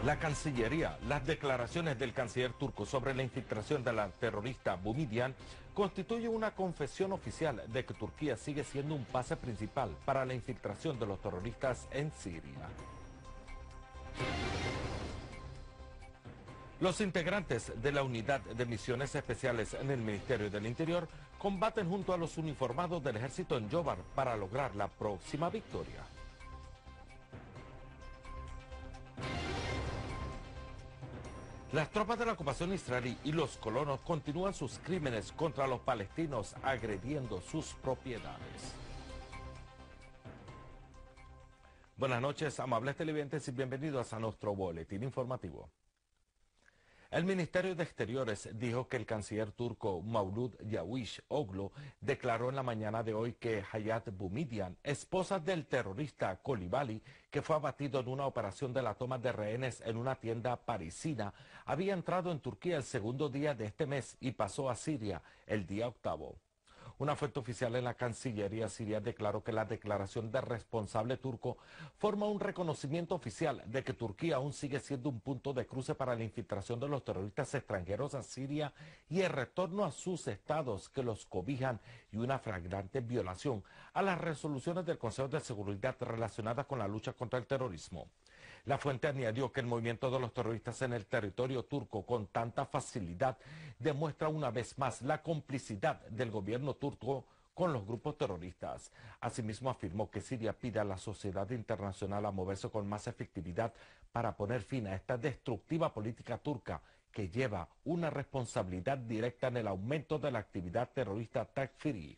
La Cancillería, las declaraciones del canciller turco sobre la infiltración de la terrorista Boumediene constituye una confesión oficial de que Turquía sigue siendo un pase principal para la infiltración de los terroristas en Siria. Los integrantes de la Unidad de Misiones Especiales en el Ministerio del Interior combaten junto a los uniformados del ejército en Yobar para lograr la próxima victoria. Las tropas de la ocupación israelí y los colonos continúan sus crímenes contra los palestinos agrediendo sus propiedades. Buenas noches, amables televidentes, y bienvenidos a nuestro boletín informativo. El Ministerio de Exteriores dijo que el canciller turco Mevlut Çavuşoğlu declaró en la mañana de hoy que Hayat Boumediene, esposa del terrorista Coulibaly, que fue abatido en una operación de la toma de rehenes en una tienda parisina, había entrado en Turquía el segundo día de este mes y pasó a Siria el día 8. Una fuente oficial en la Cancillería siria declaró que la declaración del responsable turco forma un reconocimiento oficial de que Turquía aún sigue siendo un punto de cruce para la infiltración de los terroristas extranjeros a Siria y el retorno a sus estados que los cobijan, y una flagrante violación a las resoluciones del Consejo de Seguridad relacionadas con la lucha contra el terrorismo. La fuente añadió que el movimiento de los terroristas en el territorio turco con tanta facilidad demuestra una vez más la complicidad del gobierno turco con los grupos terroristas. Asimismo, afirmó que Siria pide a la sociedad internacional a moverse con más efectividad para poner fin a esta destructiva política turca que lleva una responsabilidad directa en el aumento de la actividad terrorista Takfiri.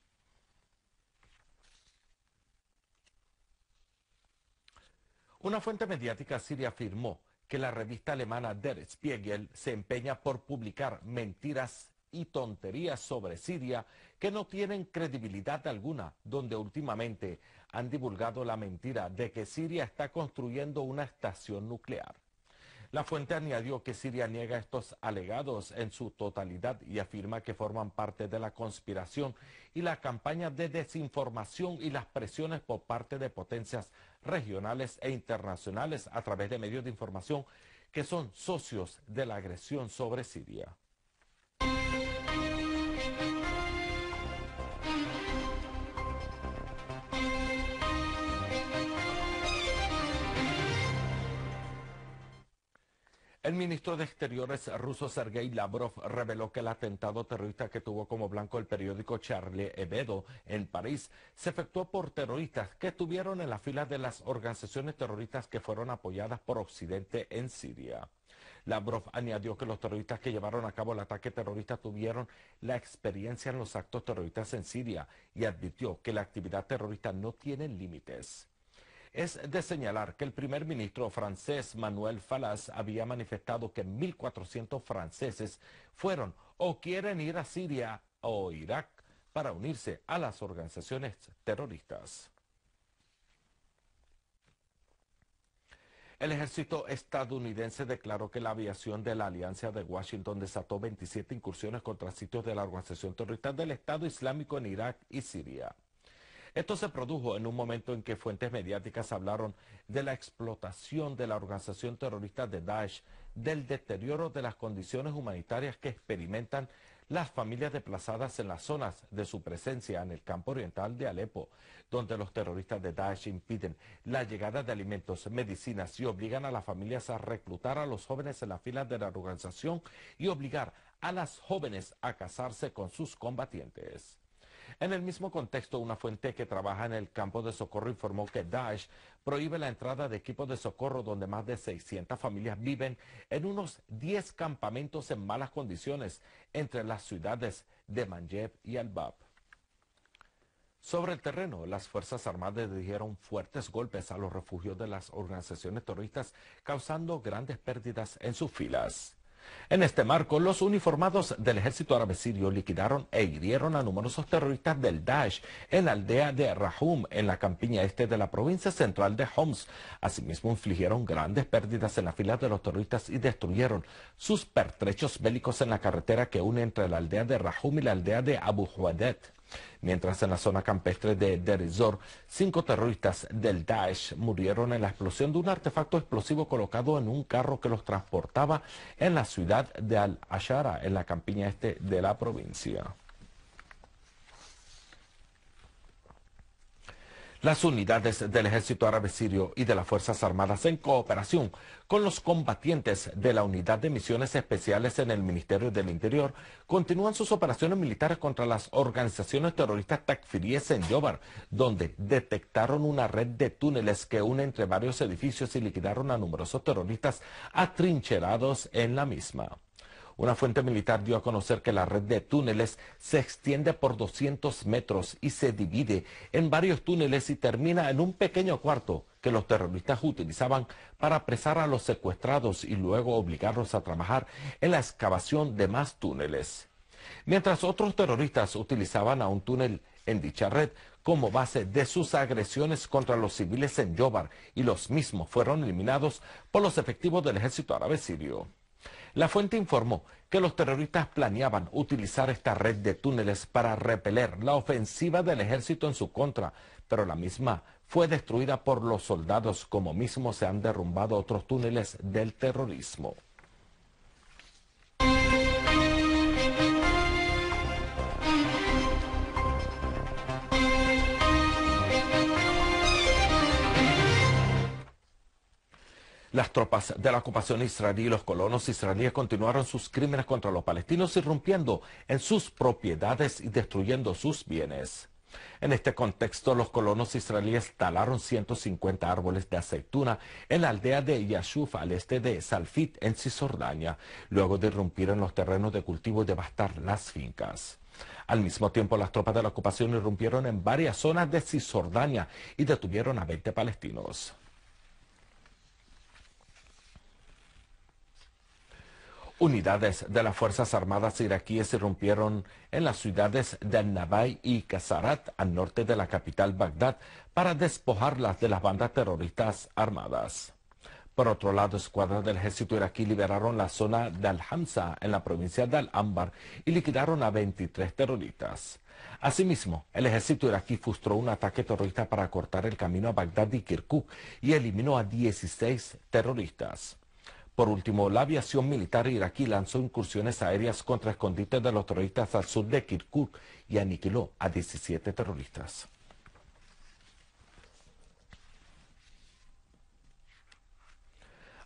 Una fuente mediática siria afirmó que la revista alemana Der Spiegel se empeña por publicar mentiras y tonterías sobre Siria que no tienen credibilidad alguna, donde últimamente han divulgado la mentira de que Siria está construyendo una estación nuclear. La fuente añadió que Siria niega estos alegados en su totalidad y afirma que forman parte de la conspiración y la campaña de desinformación y las presiones por parte de potencias regionales e internacionales a través de medios de información que son socios de la agresión sobre Siria. El ministro de Exteriores ruso Sergei Lavrov reveló que el atentado terrorista que tuvo como blanco el periódico Charlie Hebdo en París se efectuó por terroristas que estuvieron en la fila de las organizaciones terroristas que fueron apoyadas por Occidente en Siria. Lavrov añadió que los terroristas que llevaron a cabo el ataque terrorista tuvieron la experiencia en los actos terroristas en Siria y advirtió que la actividad terrorista no tiene límites. Es de señalar que el primer ministro francés Manuel Valls había manifestado que 1.400 franceses fueron o quieren ir a Siria o Irak para unirse a las organizaciones terroristas. El ejército estadounidense declaró que la aviación de la Alianza de Washington desató 27 incursiones contra sitios de la organización terrorista del Estado Islámico en Irak y Siria. Esto se produjo en un momento en que fuentes mediáticas hablaron de la explotación de la organización terrorista de Daesh, del deterioro de las condiciones humanitarias que experimentan las familias desplazadas en las zonas de su presencia en el campo oriental de Alepo, donde los terroristas de Daesh impiden la llegada de alimentos, medicinas y obligan a las familias a reclutar a los jóvenes en las filas de la organización y obligar a las jóvenes a casarse con sus combatientes. En el mismo contexto, una fuente que trabaja en el campo de socorro informó que Daesh prohíbe la entrada de equipos de socorro donde más de 600 familias viven en unos 10 campamentos en malas condiciones entre las ciudades de Manjeb y Al-Bab. Sobre el terreno, las Fuerzas Armadas dirigieron fuertes golpes a los refugios de las organizaciones terroristas, causando grandes pérdidas en sus filas. En este marco, los uniformados del ejército árabe sirio liquidaron e hirieron a numerosos terroristas del Daesh en la aldea de Rahum, en la campiña este de la provincia central de Homs. Asimismo, infligieron grandes pérdidas en las filas de los terroristas y destruyeron sus pertrechos bélicos en la carretera que une entre la aldea de Rahum y la aldea de Abu Huadet. Mientras en la zona campestre de Deir ez-Zor, 5 terroristas del Daesh murieron en la explosión de un artefacto explosivo colocado en un carro que los transportaba en la ciudad de Al-Ashara, en la campiña este de la provincia. Las unidades del ejército árabe sirio y de las Fuerzas Armadas, en cooperación con los combatientes de la Unidad de Misiones Especiales en el Ministerio del Interior, continúan sus operaciones militares contra las organizaciones terroristas takfiríes en Yobar, donde detectaron una red de túneles que une entre varios edificios y liquidaron a numerosos terroristas atrincherados en la misma. Una fuente militar dio a conocer que la red de túneles se extiende por 200 metros y se divide en varios túneles y termina en un pequeño cuarto que los terroristas utilizaban para apresar a los secuestrados y luego obligarlos a trabajar en la excavación de más túneles. Mientras otros terroristas utilizaban a un túnel en dicha red como base de sus agresiones contra los civiles en Yobar, y los mismos fueron eliminados por los efectivos del ejército árabe sirio. La fuente informó que los terroristas planeaban utilizar esta red de túneles para repeler la ofensiva del ejército en su contra, pero la misma fue destruida por los soldados, como mismo se han derrumbado otros túneles del terrorismo. Las tropas de la ocupación israelí y los colonos israelíes continuaron sus crímenes contra los palestinos, irrumpiendo en sus propiedades y destruyendo sus bienes. En este contexto, los colonos israelíes talaron 150 árboles de aceituna en la aldea de Yashuf, al este de Salfit, en Cisjordania, luego de irrumpir en los terrenos de cultivo y devastar las fincas. Al mismo tiempo, las tropas de la ocupación irrumpieron en varias zonas de Cisjordania y detuvieron a 20 palestinos. Unidades de las Fuerzas Armadas iraquíes irrumpieron en las ciudades de Al-Nabay y Kasarat, al norte de la capital Bagdad, para despojarlas de las bandas terroristas armadas. Por otro lado, escuadras del ejército iraquí liberaron la zona de Al-Hamza, en la provincia de Al-Anbar, y liquidaron a 23 terroristas. Asimismo, el ejército iraquí frustró un ataque terrorista para cortar el camino a Bagdad y Kirkuk y eliminó a 16 terroristas. Por último, la aviación militar iraquí lanzó incursiones aéreas contra escondites de los terroristas al sur de Kirkuk y aniquiló a 17 terroristas.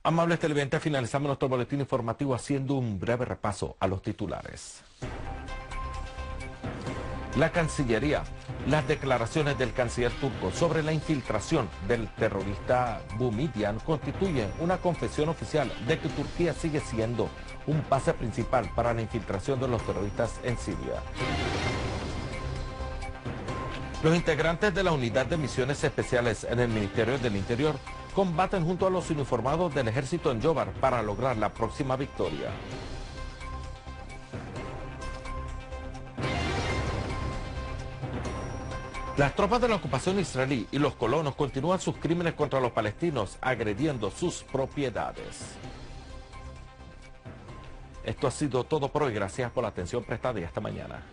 Amables televidentes, finalizamos nuestro boletín informativo haciendo un breve repaso a los titulares. La Cancillería. Las declaraciones del canciller turco sobre la infiltración del terrorista Boumediene constituyen una confesión oficial de que Turquía sigue siendo un base principal para la infiltración de los terroristas en Siria. Los integrantes de la Unidad de Misiones Especiales en el Ministerio del Interior combaten junto a los uniformados del ejército en Yobar para lograr la próxima victoria. Las tropas de la ocupación israelí y los colonos continúan sus crímenes contra los palestinos, agrediendo sus propiedades. Esto ha sido todo por hoy. Gracias por la atención prestada y hasta mañana.